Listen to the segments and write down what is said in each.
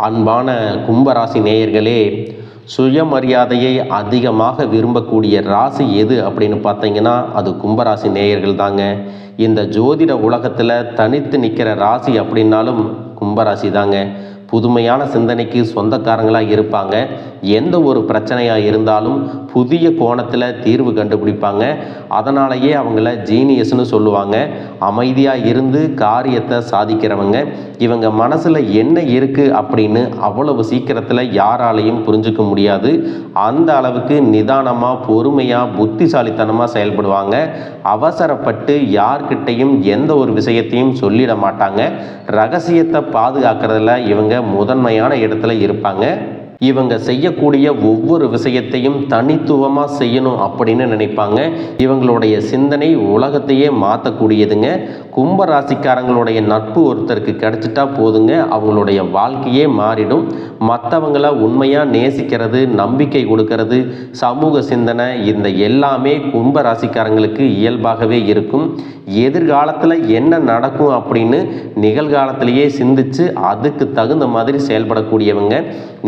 அன்பான கும்பராசி நேயர்களே, சுயமரியாதையை அதிகமாக விரும்பக்கூடிய ராசி எது அப்படின்னு பார்த்தீங்கன்னா அது கும்பராசி நேயர்கள் தாங்க. இந்த ஜோதிட உலகத்தில் தனித்து நிற்கிற ராசி அப்படின்னாலும் கும்பராசி தாங்க. புதுமையான சிந்தனைக்கு சொந்தக்காரங்களாக இருப்பாங்க. எந்த ஒரு பிரச்சனையாக இருந்தாலும் புதிய கோணத்தில் தீர்வு கண்டுபிடிப்பாங்க. அதனாலேயே அவங்கள ஜீனியஸ்னு சொல்லுவாங்க. அமைதியாக இருந்து காரியத்தை சாதிக்கிறவங்க. இவங்க மனசில் என்ன இருக்குது அப்படின்னு அவ்வளவு சீக்கிரத்தில் யாராலையும் புரிஞ்சுக்க முடியாது. அந்த அளவுக்கு நிதானமாக பொறுமையாக புத்திசாலித்தனமாக செயல்படுவாங்க. அவசரப்பட்டு யார்கிட்டையும் எந்த ஒரு விஷயத்தையும் சொல்லிட மாட்டாங்க. ரகசியத்தை பாதுகாக்கிறதுல இவங்க முதன்மையான இடத்துல இருப்பாங்க. இவங்க செய்யக்கூடிய ஒவ்வொரு விஷயத்தையும் தனித்துவமாக செய்யணும் அப்படின்னு நினைப்பாங்க. இவங்களுடைய சிந்தனை உலகத்தையே மாற்றக்கூடியதுங்க. கும்ப ராசிக்காரங்களுடைய நட்பு ஒருத்தருக்கு கிடைச்சிட்டா போதுங்க, அவங்களுடைய வாழ்க்கையே மாறிடும். மற்றவங்கள உண்மையாக நேசிக்கிறது, நம்பிக்கை கொடுக்கறது, சமூக சிந்தனை, இந்த எல்லாமே கும்ப ராசிக்காரங்களுக்கு இயல்பாகவே இருக்கும். எதிர்காலத்தில் என்ன நடக்கும் அப்படின்னு நிகழ்காலத்திலேயே சிந்திச்சு அதுக்கு தகுந்த மாதிரி செயல்படக்கூடியவங்க.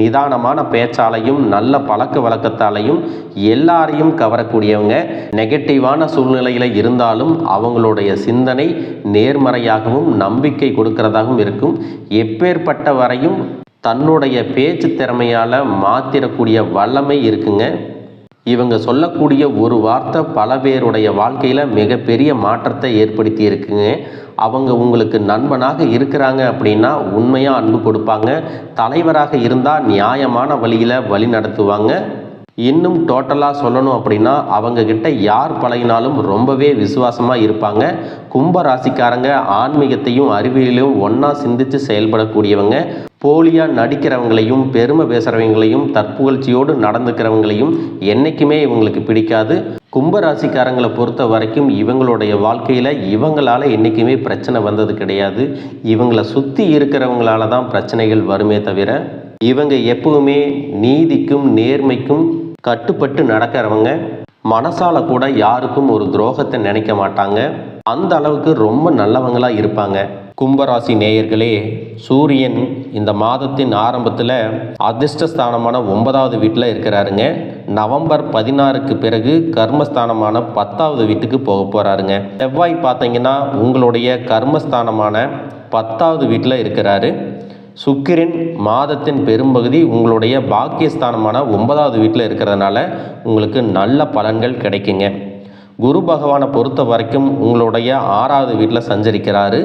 நிதானமான பேச்சாலையும் நல்ல பழக்க வழக்கத்தாலையும் எல்லாரையும் கவரக்கூடியவங்க. நெகட்டிவான சூழ்நிலையில் இருந்தாலும் அவங்களுடைய சிந்தனை நேர்மறையாகவும் நம்பிக்கை கொடுக்கிறதாகவும் இருக்கும். எப்பேற்பட்ட வரையும் தன்னுடைய பேச்சு திறமையால் மாற்றிடக்கூடிய வல்லமை இருக்குங்க. இவங்க சொல்லக்கூடிய ஒரு வார்த்தை பல பேருடைய வாழ்க்கையில் மிகப்பெரிய மாற்றத்தை ஏற்படுத்தி இருக்குங்க. அவங்க உங்களுக்கு நண்பனாக இருக்கிறாங்க அப்படின்னா உண்மையாக அன்பு கொடுப்பாங்க. தலைவராக இருந்தால் நியாயமான வழியில் வழி நடத்துவாங்க. இன்னும் டோட்டலாக சொல்லணும் அப்படின்னா அவங்கக்கிட்ட யார் பழகினாலும் ரொம்பவே விசுவாசமாக இருப்பாங்க. கும்ப ராசிக்காரங்க ஆன்மீகத்தையும் அறிவியலையும் ஒன்றா சிந்தித்து செயல்படக்கூடியவங்க. போலியாக நடிக்கிறவங்களையும் பெருமை பேசுகிறவங்களையும் தற்புகழ்ச்சியோடு நடந்துக்கிறவங்களையும் என்றைக்குமே இவங்களுக்கு பிடிக்காது. கும்பராசிக்காரங்களை பொறுத்த வரைக்கும் இவங்களுடைய வாழ்க்கையில் இவங்களால் என்றைக்குமே பிரச்சனை வந்தது கிடையாது. இவங்களை சுற்றி இருக்கிறவங்களால தான் பிரச்சனைகள் வருமே தவிர இவங்க எப்பவுமே நீதிக்கும் நேர்மைக்கும் கட்டுப்பட்டு நடக்கிறவங்க. மனசால கூட யாருக்கும் ஒரு துரோகத்தை நினைக்க மாட்டாங்க. அந்த அளவுக்கு ரொம்ப நல்லவங்களாக இருப்பாங்க. கும்பராசி நேயர்களே, சூரியன் இந்த மாதத்தின் ஆரம்பத்தில் அதிர்ஷ்டஸ்தானமான 9வது வீட்டில் இருக்கிறாருங்க. நவம்பர் 16க்கு பிறகு கர்மஸ்தானமான 10வது வீட்டுக்கு போக போகிறாருங்க. செவ்வாய் பார்த்தீங்கன்னா உங்களுடைய கர்மஸ்தானமான 10வது வீட்டில் இருக்கிறாரு. சுக்கிரன் மாதத்தின் பெரும்பகுதி உங்களுடைய பாக்கியஸ்தானமான 9வது வீட்டில் இருக்கிறதுனால உங்களுக்கு நல்ல பலன்கள் கிடைக்குங்க. குரு பகவானை பொறுத்த வரைக்கும் உங்களுடைய 6வது வீட்டில் சஞ்சரிக்கிறாரு.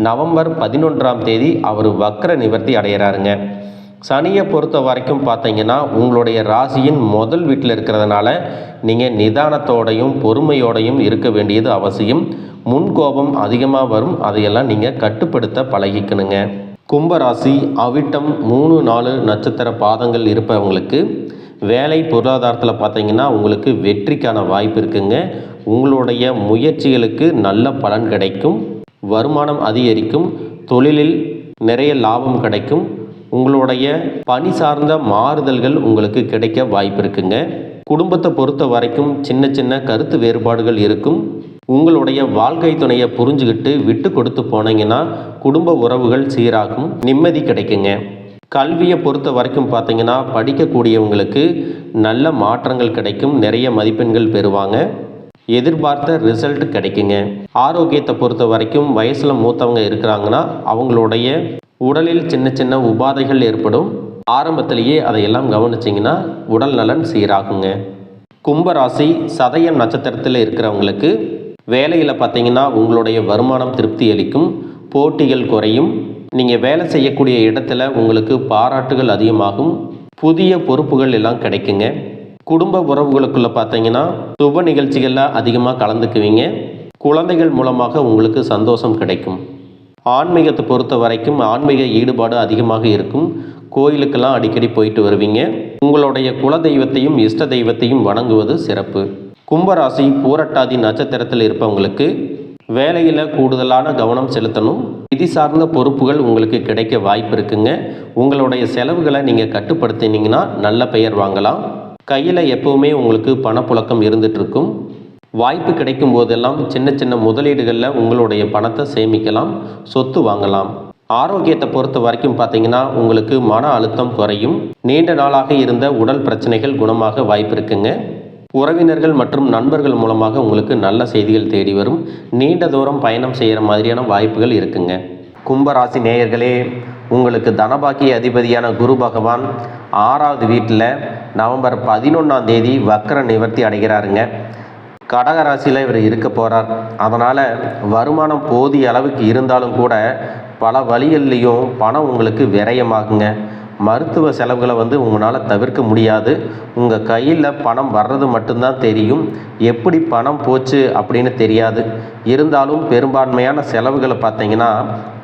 நவம்பர் 11ஆம் தேதி அவர் வக்ர நிவர்த்தி அடைகிறாருங்க. சனியை பொறுத்த வரைக்கும் பார்த்தீங்கன்னா உங்களுடைய ராசியின் முதல் வீட்டில் இருக்கிறதுனால நீங்கள் நிதானத்தோடையும் பொறுமையோடையும் இருக்க வேண்டியது அவசியம். முன்கோபம் அதிகமாக வரும். அதையெல்லாம் நீங்கள் கட்டுப்படுத்த பழகிக்கணுங்க. கும்பராசி அவிட்டம் 3, 4 நட்சத்திர பாதங்கள் இருப்பவங்களுக்கு வேலை பொருளாதாரத்தில் பார்த்தீங்கன்னா உங்களுக்கு வெற்றிக்கான வாய்ப்பு இருக்குங்க. உங்களுடைய முயற்சிகளுக்கு நல்ல பலன் கிடைக்கும். வருமானம் அதிகரிக்கும். தொழிலில் நிறைய லாபம் கிடைக்கும். உங்களுடைய பணி சார்ந்த மாறுதல்கள் உங்களுக்கு கிடைக்க வாய்ப்பு இருக்குங்க. குடும்பத்தை பொறுத்த வரைக்கும் சின்ன சின்ன கருத்து வேறுபாடுகள் இருக்கும். உங்களுடைய வாழ்க்கை துணையை புரிஞ்சுக்கிட்டு விட்டு கொடுத்து போனீங்கன்னா குடும்ப உறவுகள் சீராகும், நிம்மதி கிடைக்குங்க. கல்வியை பொறுத்த வரைக்கும் பார்த்தீங்கன்னா படிக்கக்கூடியவங்களுக்கு நல்ல மாற்றங்கள் கிடைக்கும். நிறைய மதிப்பெண்கள் பெறுவாங்க. எதிர்பார்த்த ரிசல்ட் கிடைக்குங்க. ஆரோக்கியத்தை பொறுத்த வரைக்கும் வயசில் மூத்தவங்க இருக்கிறாங்கன்னா அவங்களுடைய உடலில் சின்ன சின்ன உபாதைகள் ஏற்படும். ஆரம்பத்திலேயே அதையெல்லாம் கவனிச்சிங்கன்னா உடல் நலன் சீராகுங்க. கும்பராசி சதயம் நட்சத்திரத்தில் இருக்கிறவங்களுக்கு வேலையில் பார்த்தீங்கன்னா உங்களுடைய வருமானம் திருப்தி அளிக்கும். போட்டிகள் குறையும். நீங்கள் வேலை செய்யக்கூடிய இடத்துல உங்களுக்கு பாராட்டுகள் அதிகமாகும். புதிய பொறுப்புகள் எல்லாம் கிடைக்குங்க. குடும்ப உறவுகளுக்குள்ளே பார்த்தீங்கன்னா சுப நிகழ்ச்சிகளில் அதிகமாக கலந்துக்குவீங்க. குழந்தைகள் மூலமாக உங்களுக்கு சந்தோஷம் கிடைக்கும். ஆன்மீகத்தை பொறுத்த வரைக்கும் ஆன்மீக ஈடுபாடு அதிகமாக இருக்கும். கோயிலுக்கெல்லாம் அடிக்கடி போயிட்டு வருவீங்க. உங்களுடைய குல தெய்வத்தையும் இஷ்ட தெய்வத்தையும் வணங்குவது சிறப்பு. கும்பராசி பூரட்டாதி நட்சத்திரத்தில் இருப்பவங்களுக்கு வேலையில் கூடுதலான கவனம் செலுத்தணும். நிதி சார்ந்த பொறுப்புகள் உங்களுக்கு கிடைக்க வாய்ப்பு இருக்குங்க. உங்களுடைய செலவுகளை நீங்கள் கட்டுப்படுத்தினீங்கன்னா நல்ல பெயர் வாங்கலாம். கையில் எப்பவுமே உங்களுக்கு பணப்புழக்கம் இருந்துகிட்ருக்கும். வாய்ப்பு கிடைக்கும் போதெல்லாம் சின்ன சின்ன முதலீடுகளில் உங்களுடைய பணத்தை சேமிக்கலாம், சொத்து வாங்கலாம். ஆரோக்கியத்தை பொறுத்த வரைக்கும் பார்த்தீங்கன்னா உங்களுக்கு மன அழுத்தம் குறையும். நீண்ட நாளாக இருந்த உடல் பிரச்சனைகள் குணமாக வாய்ப்பு இருக்குங்க. உறவினர்கள் மற்றும் நண்பர்கள் மூலமாக உங்களுக்கு நல்ல செய்திகள் தேடி வரும். நீண்ட தூரம் பயணம் செய்கிற மாதிரியான வாய்ப்புகள் இருக்குங்க. கும்பராசி நேயர்களே, உங்களுக்கு தனபாக்கிய அதிபதியான குரு பகவான் 6வது வீட்டில் நவம்பர் 11ஆம் தேதி வக்ர நிவர்த்தி அடைகிறாருங்க. கடகராசியில் இவர் இருக்க போகிறார். அதனால் வருமானம் போதிய அளவுக்கு இருந்தாலும் கூட பல வழிகள்லேயும் பணம் உங்களுக்கு விரயமாகுங்க. மருத்துவ செலவுகளை உங்களால் தவிர்க்க முடியாது. உங்கள் கையில் பணம் வர்றது மட்டும்தான் தெரியும், எப்படி பணம் போச்சு அப்படின்னு தெரியாது. இருந்தாலும் பெரும்பான்மையான செலவுகளை பார்த்தீங்கன்னா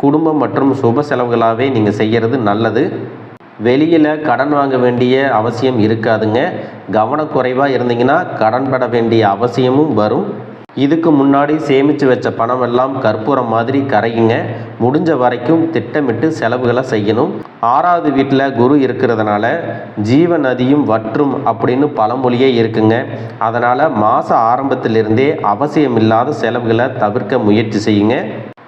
குடும்பம் மற்றும் சுப செலவுகளாகவே நீங்கள் செய்கிறது நல்லது. வெளியில் கடன் வாங்க வேண்டிய அவசியம் இருக்காதுங்க. கவனக்குறைவாக இருந்தீங்கன்னா கடன் பட வேண்டிய அவசியமும் வரும். இதுக்கு முன்னாடி சேமித்து வச்ச பணம் எல்லாம் கற்பூரம் மாதிரி கரையுங்க. முடிஞ்ச வரைக்கும் திட்டமிட்டு செலவுகளை செய்யணும். 6வது வீட்டில் குரு இருக்கிறதுனால ஜீவ நதியும் வற்றும் அப்படின்னு பழமொழியே இருக்குங்க. அதனால் மாத ஆரம்பத்திலிருந்தே அவசியமில்லாத செலவுகளை தவிர்க்க முயற்சி செய்யுங்க.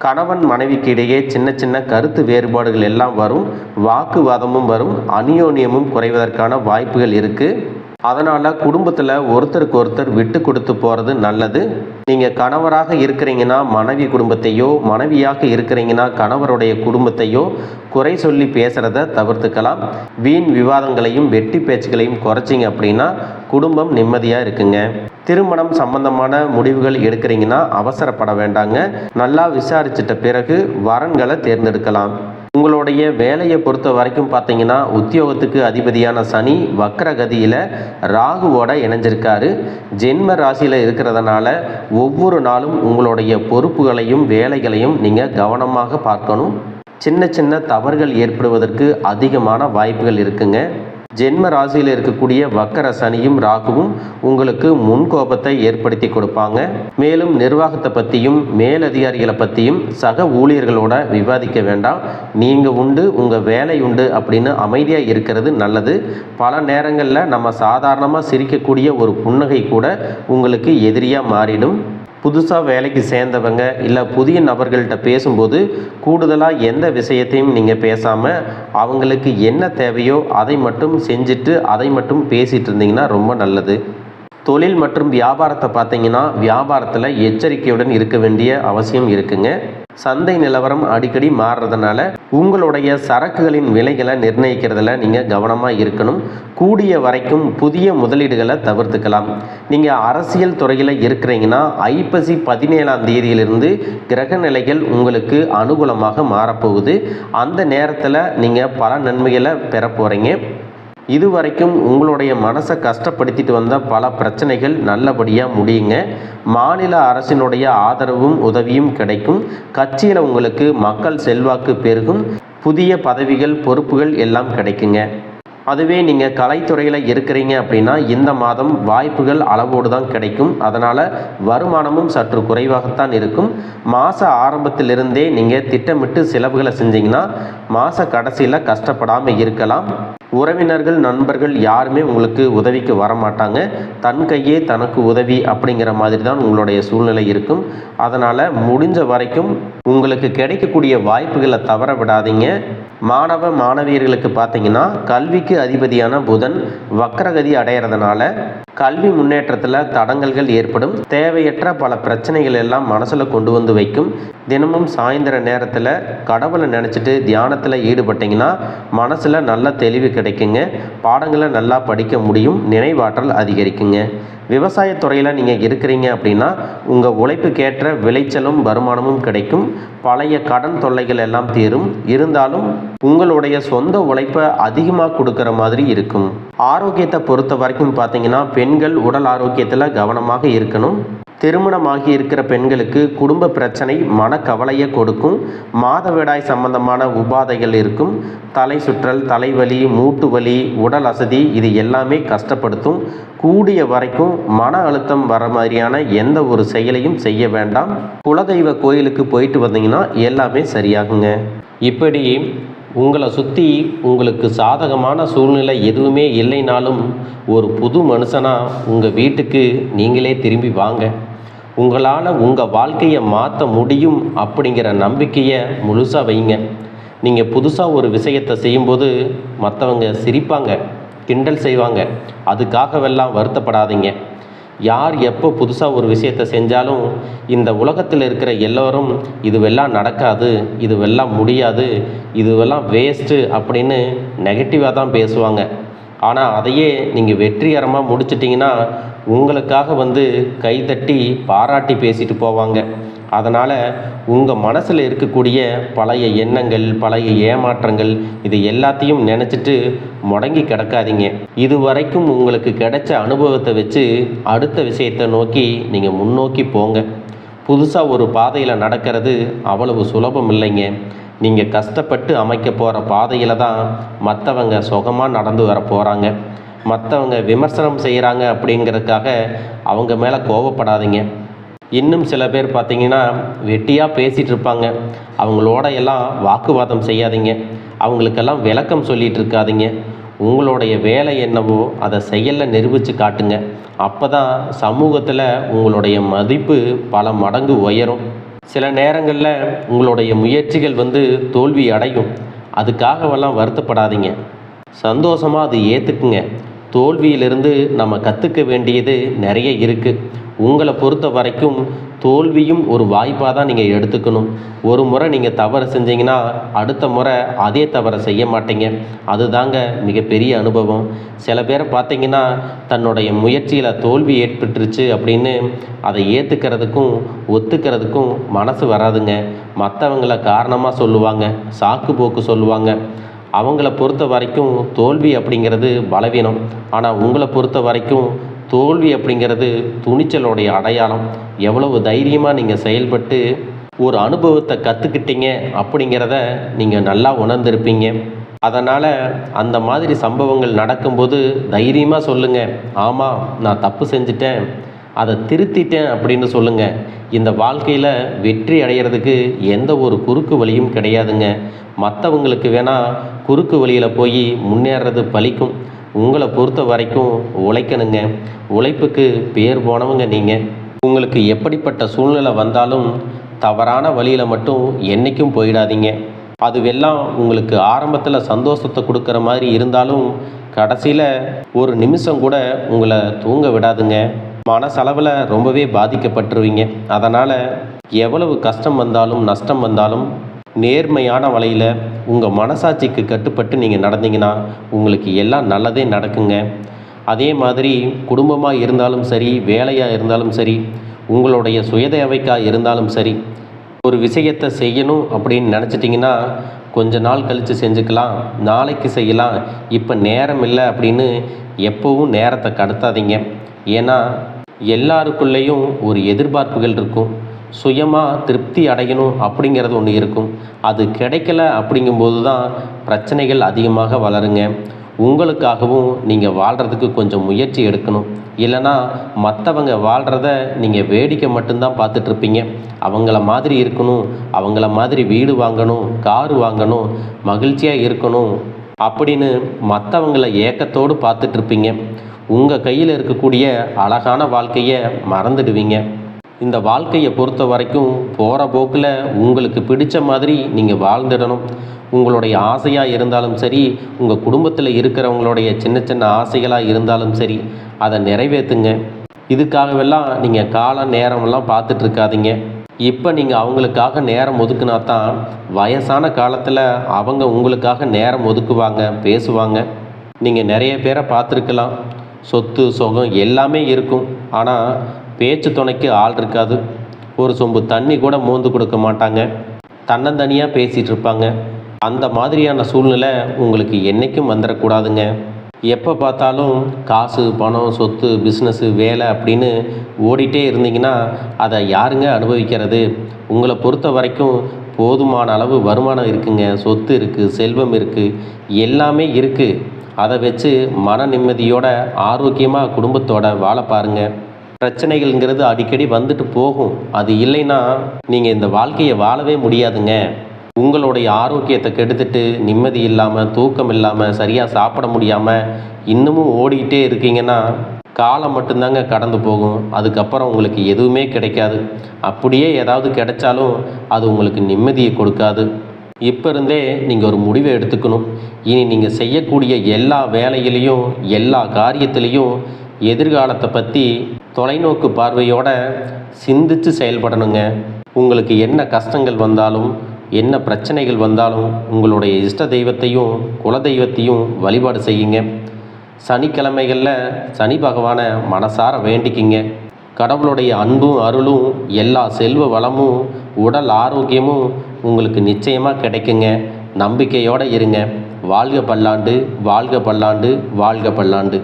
கணவன் மனைவிக்கு இடையே சின்ன சின்ன கருத்து வேறுபாடுகள் எல்லாம் வரும். வாக்குவாதமும் வரும். அந்யோன்யமும் குறைவதற்கான வாய்ப்புகள் இருக்குது. அதனால் குடும்பத்தில் ஒருத்தருக்கு ஒருத்தர் விட்டு கொடுத்து போகிறது நல்லது. நீங்கள் கணவராக இருக்கிறீங்கன்னா மனைவி குடும்பத்தையோ, மனைவியாக இருக்கிறீங்கன்னா கணவருடைய குடும்பத்தையோ குறை சொல்லி பேசுகிறத தவிர்த்துக்கலாம். வீண் விவாதங்களையும் வெட்டி பேச்சுகளையும் குறைச்சிங்க அப்படின்னா குடும்பம் நிம்மதியாக இருக்குங்க. திருமணம் சம்பந்தமான முடிவுகள் எடுக்கிறீங்கன்னா அவசரப்பட வேண்டாங்க. நல்லா விசாரிச்சிட்ட பிறகு வரன்களை தேர்ந்தெடுக்கலாம். உங்களுடைய வேலையை பொறுத்த வரைக்கும் பார்த்தீங்கன்னா உத்தியோகத்துக்கு அதிபதியான சனி வக்ரகதியில் ராகுவோட இணைஞ்சிருக்காரு. ஜென்ம ராசியில் இருக்கிறதுனால ஒவ்வொரு நாளும் உங்களுடைய பொறுப்புகளையும் வேலைகளையும் நீங்கள் கவனமாக பார்க்கணும். சின்ன சின்ன தவறுகள் ஏற்படுவதற்கு அதிகமான வாய்ப்புகள் இருக்குங்க. ஜென்ம ராசியில் இருக்கக்கூடிய வக்கர சனியும் ராகுவும் உங்களுக்கு முன்கோபத்தை ஏற்படுத்தி கொடுப்பாங்க. மேலும் நிர்வாகத்தை பற்றியும் மேலதிகாரிகளை பற்றியும் சக ஊழியர்களோட விவாதிக்க வேண்டாம். நீங்கள் உண்டு உங்கள் வேலை உண்டு அப்படின்னு அமைதியாக இருக்கிறது நல்லது. பல நேரங்களில் நம்ம சாதாரணமாக சிரிக்கக்கூடிய ஒரு புன்னகை கூட உங்களுக்கு எதிரியாக மாறிடும். புதுசாக வேலைக்கு சேர்ந்தவங்க இல்லை புதிய நபர்கள்ட்ட பேசும்போது கூடுதலாக எந்த விஷயத்தையும் நீங்கள் பேசாமல் அவங்களுக்கு என்ன தேவையோ அதை மட்டும் செஞ்சுட்டு அதை மட்டும் பேசிகிட்டு இருந்தீங்கன்னா ரொம்ப நல்லது. தொழில் மற்றும் வியாபாரத்தை பார்த்தீங்கன்னா வியாபாரத்தில் எச்சரிக்கையுடன் இருக்க வேண்டிய அவசியம் இருக்குங்க. சந்தை நிலவரம் அடிக்கடி மாறுறதுனால உங்களுடைய சரக்குகளின் விலைகளை நிர்ணயிக்கிறதுல நீங்கள் கவனமாக இருக்கணும். கூடிய வரைக்கும் புதிய முதலீடுகளை தவிர்த்துக்கலாம். நீங்கள் அரசியல் துறையில் இருக்கிறீங்கன்னா ஐப்பசி 17ஆம் தேதியிலிருந்து கிரக நிலைகள் உங்களுக்கு அனுகூலமாக மாறப்போகுது. அந்த நேரத்தில் நீங்கள் பல நன்மைகளை பெற போகிறீங்க. இதுவரைக்கும் உங்களுடைய மனசை கஷ்டப்படுத்திட்டு வந்த பல பிரச்சனைகள் நல்லபடியாக முடியுங்க. மாநில அரசினுடைய ஆதரவும் உதவியும் கிடைக்கும். கட்சியில் உங்களுக்கு மக்கள் செல்வாக்கு பெருகும். புதிய பதவிகள் பொறுப்புகள் எல்லாம் கிடைக்குங்க. அதுவே நீங்கள் கலைத்துறையில் இருக்கிறீங்க அப்படின்னா இந்த மாதம் வாய்ப்புகள் அளவோடு தான் கிடைக்கும். அதனால் வருமானமும் சற்று குறைவாகத்தான் இருக்கும். மாத ஆரம்பத்திலிருந்தே நீங்கள் திட்டமிட்டு செலவுகளை செஞ்சீங்கன்னா மாத கடைசியில் கஷ்டப்படாமல் இருக்கலாம். உறவினர்கள் நண்பர்கள் யாருமே உங்களுக்கு உதவிக்கு வரமாட்டாங்க. தன் கையே தனக்கு உதவி அப்படிங்கிற மாதிரி தான் உங்களுடைய சூழ்நிலை இருக்கும். அதனால் முடிஞ்ச வரைக்கும் உங்களுக்கு கிடைக்கக்கூடிய வாய்ப்புகளை தவற விடாதீங்க. மாணவ மாணவியர்களுக்கு பார்த்தீங்கன்னா கல்விக்கு அதிபதியான புதன் வக்ரகதி அடைகிறதுனால கல்வி முன்னேற்றத்தில் தடங்கல்கள் ஏற்படும். தேவையற்ற பல பிரச்சனைகள் எல்லாம் மனசில் கொண்டு வந்து வைக்கும். தினமும் சாயந்தர நேரத்தில் கடவுளை நினச்சிட்டு தியானத்தில் ஈடுபட்டிங்கன்னா மனசில் நல்ல தெளிவு கிடைக்குங்க. பாடங்களை நல்லா படிக்க முடியும். நினைவாற்றல் அதிகரிக்குங்க. விவசாயத்துறையில் நீங்கள் இருக்கிறீங்க அப்படின்னா உங்கள் உழைப்புக்கேற்ற விளைச்சலும் வருமானமும் கிடைக்கும். பழைய கடன் தொல்லைகள் எல்லாம் தீரும். இருந்தாலும் உங்களுடைய சொந்த உழைப்பை அதிகமாக கொடுக்குற மாதிரி இருக்கும். ஆரோக்கியத்தை பொறுத்த வரைக்கும் பார்த்தீங்கன்னா பெண்கள் உடல் ஆரோக்கியத்தில் கவனமாக இருக்கணும். திருமணமாகி இருக்கிற பெண்களுக்கு குடும்ப பிரச்சனை மனக்கவலையை கொடுக்கும். மாதவிடாய் சம்பந்தமான உபாதைகள் இருக்கும். தலை சுற்றல், தலைவலி, மூட்டு வலி, உடல் அசதி இது எல்லாமே கஷ்டப்படுத்தும். கூடிய வரைக்கும் மன அழுத்தம் வர மாதிரியான எந்த ஒரு செயலையும் செய்ய வேண்டாம். குலதெய்வ கோயிலுக்கு போயிட்டு வந்தீங்கன்னா எல்லாமே சரியாகுங்க. இப்படி உங்களை சுற்றி உங்களுக்கு சாதகமான சூழ்நிலை எதுவுமே இல்லைனாலும் ஒரு புது மனுஷனாக உங்கள் வீட்டுக்கு நீங்களே திரும்பி வாங்க. உங்களால் உங்கள் வாழ்க்கையை மாற்ற முடியும் அப்படிங்கிற நம்பிக்கையை முழுசாக வைங்க. நீங்கள் புதுசாக ஒரு விஷயத்தை செய்யும்போது மற்றவங்க சிரிப்பாங்க, கிண்டல் செய்வாங்க. அதுக்காகவெல்லாம் வருத்தப்படாதீங்க. யார் எப்போ புதுசாக ஒரு விஷயத்தை செஞ்சாலும் இந்த உலகத்தில் இருக்கிற எல்லோரும் இதுவெல்லாம் நடக்காது, இதுவெல்லாம் முடியாது, இதுவெல்லாம் வேஸ்ட்டு அப்படின்னு நெகட்டிவாக தான் பேசுவாங்க. ஆனால் அதையே நீங்கள் வெற்றிகரமாக முடிச்சிட்டிங்கன்னா உங்களுக்காக கைத்தட்டி பாராட்டி பேசிட்டு போவாங்க. அதனால் உங்கள் மனசில் இருக்கக்கூடிய பழைய எண்ணங்கள், பழைய ஏமாற்றங்கள் இது எல்லாத்தையும் நினச்சிட்டு முடங்கி கிடக்காதீங்க. இதுவரைக்கும் உங்களுக்கு கிடைச்ச அனுபவத்தை வச்சு அடுத்த விஷயத்தை நோக்கி நீங்கள் முன்னோக்கி போங்க. புதுசாக ஒரு பாதையில் நடக்கிறது அவ்வளவு சுலபம் இல்லைங்க. நீங்கள் கஷ்டப்பட்டு அமைக்க போகிற பாதையில் தான் மற்றவங்க சுகமாக நடந்து வர போகிறாங்க. மற்றவங்க விமர்சனம் செய்கிறாங்க அப்படிங்கிறதுக்காக அவங்க மேலே கோபப்படாதீங்க. இன்னும் சில பேர் பார்த்தீங்கன்னா வெட்டியாக பேசிகிட்டு இருப்பாங்க. அவங்களோட எல்லாம் வாக்குவாதம் செய்யாதீங்க. அவங்களுக்கெல்லாம் விளக்கம் சொல்லிகிட்டு இருக்காதீங்க. உங்களுடைய வேலை என்னவோ அதை செயலில் நிரூபித்து காட்டுங்க. அப்போ தான் சமூகத்தில் உங்களுடைய மதிப்பு பல மடங்கு உயரும். சில நேரங்களில் உங்களுடைய முயற்சிகள் தோல்வி அடையும். அதுக்காகவெல்லாம் வருத்தப்படாதீங்க. சந்தோஷமாக அது ஏற்றுக்குங்க. தோல்வியிலிருந்து நம்ம கற்றுக்க வேண்டியது நிறைய இருக்குது. உங்களை பொறுத்த வரைக்கும் தோல்வியும் ஒரு வாய்ப்பாக தான் நீங்கள் எடுத்துக்கணும். ஒரு முறை நீங்கள் தவறு செஞ்சீங்கன்னா அடுத்த முறை அதே தவறை செய்ய மாட்டீங்க. அதுதாங்க மிகப்பெரிய அனுபவம். சில பேரை பார்த்தீங்கன்னா தன்னுடைய முயற்சியில் தோல்வி ஏற்பட்டுருச்சு அப்படின்னு அதை ஏற்றுக்கிறதுக்கும் ஒத்துக்கிறதுக்கும் மனசு வராதுங்க. மற்றவங்கள காரணமாக சொல்லுவாங்க, சாக்கு போக்கு சொல்லுவாங்க. அவங்கள பொறுத்த வரைக்கும் தோல்வி அப்படிங்கிறது பலவீனம். ஆனால் உங்களை பொறுத்த வரைக்கும் தோல்வி அப்படிங்கிறது துணிச்சலோடைய அடையாளம். எவ்வளவு தைரியமாக நீங்கள் செயல்பட்டு ஒரு அனுபவத்தை கற்றுக்கிட்டீங்க அப்படிங்கிறத நீங்கள் நல்லா உணர்ந்திருப்பீங்க. அதனால் அந்த மாதிரி சம்பவங்கள் நடக்கும்போது தைரியமாக சொல்லுங்கள், ஆமாம் நான் தப்பு செஞ்சிட்டேன், அதை திருத்திட்டேன் அப்படின்னு சொல்லுங்கள். இந்த வாழ்க்கையில் வெற்றி அடைகிறதுக்கு எந்த ஒரு குறுக்கு வழியும் கிடையாதுங்க. மற்றவங்களுக்கு வேணால் குறுக்கு வழியில் போய் முன்னேறது பலிக்கும். உங்களை பொறுத்த வரைக்கும் உழைக்கணுங்க. உழைப்புக்கு பேர் போனவங்க நீங்கள். உங்களுக்கு எப்படிப்பட்ட சூழ்நிலை வந்தாலும் தவறான வழியில் மட்டும் என்றைக்கும் போயிடாதீங்க. அதுவெல்லாம் உங்களுக்கு ஆரம்பத்தில் சந்தோஷத்தை கொடுக்குற மாதிரி இருந்தாலும் கடைசியில் ஒரு நிமிஷம் கூட உங்களை தூங்க விடாதுங்க. மனசளவில் ரொம்பவே பாதிக்கப்பட்டுருவீங்க. அதனால் எவ்வளவு கஷ்டம் வந்தாலும் நஷ்டம் வந்தாலும் நேர்மையான வழியில் உங்கள் மனசாட்சிக்கு கட்டுப்பட்டு நீங்கள் நடந்தீங்கன்னா உங்களுக்கு எல்லாம் நல்லதே நடக்குங்க. அதே மாதிரி குடும்பமாக இருந்தாலும் சரி, வேலையாக இருந்தாலும் சரி, உங்களுடைய சுயதேவைக்காக இருந்தாலும் சரி, ஒரு விஷயத்தை செய்யணும் அப்படின்னு நினச்சிட்டிங்கன்னா கொஞ்ச நாள் கழித்து செஞ்சுக்கலாம், நாளைக்கு செய்யலாம், இப்போ நேரம் இல்லை அப்படின்னு எப்போவும் நேரத்தை கடத்தாதீங்க. ஏன்னா எல்லாருக்குள்ளேயும் ஒரு எதிர்பார்ப்புகள் இருக்கும். சுயமாக திருப்தி அடையணும் அப்படிங்கிறது ஒன்று இருக்கும். அது கிடைக்கல அப்படிங்கும்போது தான் பிரச்சனைகள் அதிகமாக வளருங்க. உங்களுக்காகவும் நீங்கள் வாழ்கிறதுக்கு கொஞ்சம் முயற்சி எடுக்கணும். இல்லைனா மற்றவங்க வாழ்கிறத நீங்கள் வேடிக்கை மட்டும்தான் பார்த்துட்ருப்பீங்க. அவங்கள மாதிரி இருக்கணும், அவங்கள மாதிரி வீடு வாங்கணும், காரு வாங்கணும், மகிழ்ச்சியாக இருக்கணும் அப்படின்னு மற்றவங்கள ஏக்கத்தோடு பார்த்துட்ருப்பீங்க. உங்கள் கையில் இருக்கக்கூடிய அழகான வாழ்க்கையை மறந்துடுவீங்க. இந்த வாழ்க்கையை பொறுத்த வரைக்கும் போகிற போக்கில் உங்களுக்கு பிடித்த மாதிரி நீங்கள் வாழ்ந்துடணும். உங்களுடைய ஆசையாக இருந்தாலும் சரி, உங்கள் குடும்பத்தில் இருக்கிறவங்களுடைய சின்ன சின்ன ஆசைகளாக இருந்தாலும் சரி, அதை நிறைவேற்றுங்க. இதுக்காகவெல்லாம் நீங்கள் காலம் நேரமெல்லாம் பார்த்துட்ருக்காதீங்க. இப்போ நீங்கள் அவங்களுக்காக நேரம் ஒதுக்குனா தான் வயசான காலத்தில் அவங்க உங்களுக்காக நேரம் ஒதுக்குவாங்க, பேசுவாங்க. நீங்கள் நிறைய பேரை பார்த்துருக்கலாம். சொத்து சுகம் எல்லாமே இருக்கும். ஆனால் பேச்சு துணைக்கு ஆள் இருக்காது. ஒரு சொம்பு தண்ணி கூட மோந்து கொடுக்க மாட்டாங்க. தன்னந்தனியாக பேசிகிட்டு இருப்பாங்க. அந்த மாதிரியான சூழ்நிலை உங்களுக்கு என்றைக்கும் வந்துடக்கூடாதுங்க. எப்போ பார்த்தாலும் காசு, பணம், சொத்து, பிஸ்னஸ்ஸு, வேலை அப்படின்னு ஓடிட்டே இருந்தீங்கன்னா அதை யாருங்க அனுபவிக்கிறது? உங்களை பொறுத்த வரைக்கும் போதுமான அளவு வருமானம் இருக்குங்க, சொத்து இருக்குது, செல்வம் இருக்குது, எல்லாமே இருக்குது. அதை வச்சு மன நிம்மதியோட ஆரோக்கியமாக குடும்பத்தோட வாழ பாருங்கள். பிரச்சனைகள்ங்கிறது அடிக்கடி வந்துட்டு போகும். அது இல்லைன்னா நீங்கள் இந்த வாழ்க்கையை வாழவே முடியாதுங்க. உங்களுடைய ஆரோக்கியத்தை கெடுத்துட்டு நிம்மதி இல்லாமல், தூக்கம் இல்லாமல், சரியாக சாப்பிட முடியாமல் இன்னமும் ஓடிக்கிட்டே இருக்கீங்கன்னா காலம் மட்டும்தாங்க கடந்து போகும். அதுக்கப்புறம் உங்களுக்கு எதுவுமே கிடைக்காது. அப்படியே ஏதாவது கிடைச்சாலும் அது உங்களுக்கு நிம்மதியை கொடுக்காது. இப்போ இருந்தே நீங்கள் ஒரு முடிவை எடுத்துக்கணும். இனி நீங்கள் செய்யக்கூடிய எல்லா வேலையிலையும் எல்லா காரியத்திலையும் எதிர்காலத்தை பற்றி தொலைநோக்கு பார்வையோட சிந்தித்து செயல்படணுங்க. உங்களுக்கு என்ன கஷ்டங்கள் வந்தாலும் என்ன பிரச்சனைகள் வந்தாலும் உங்களுடைய இஷ்ட தெய்வத்தையும் குலதெய்வத்தையும் வழிபாடு செய்யுங்க. சனிக்கிழமைகளில் சனி பகவானை மனசார வேண்டிக்கிங்க. கடவுளுடைய அன்பும் அருளும் எல்லா செல்வ வளமும் உடல் ஆரோக்கியமும் உங்களுக்கு நிச்சயமாக கிடைக்குங்க. நம்பிக்கையோடு இருங்க. வாழ்க பல்லாண்டு, வாழ்க பல்லாண்டு, வாழ்க பல்லாண்டு.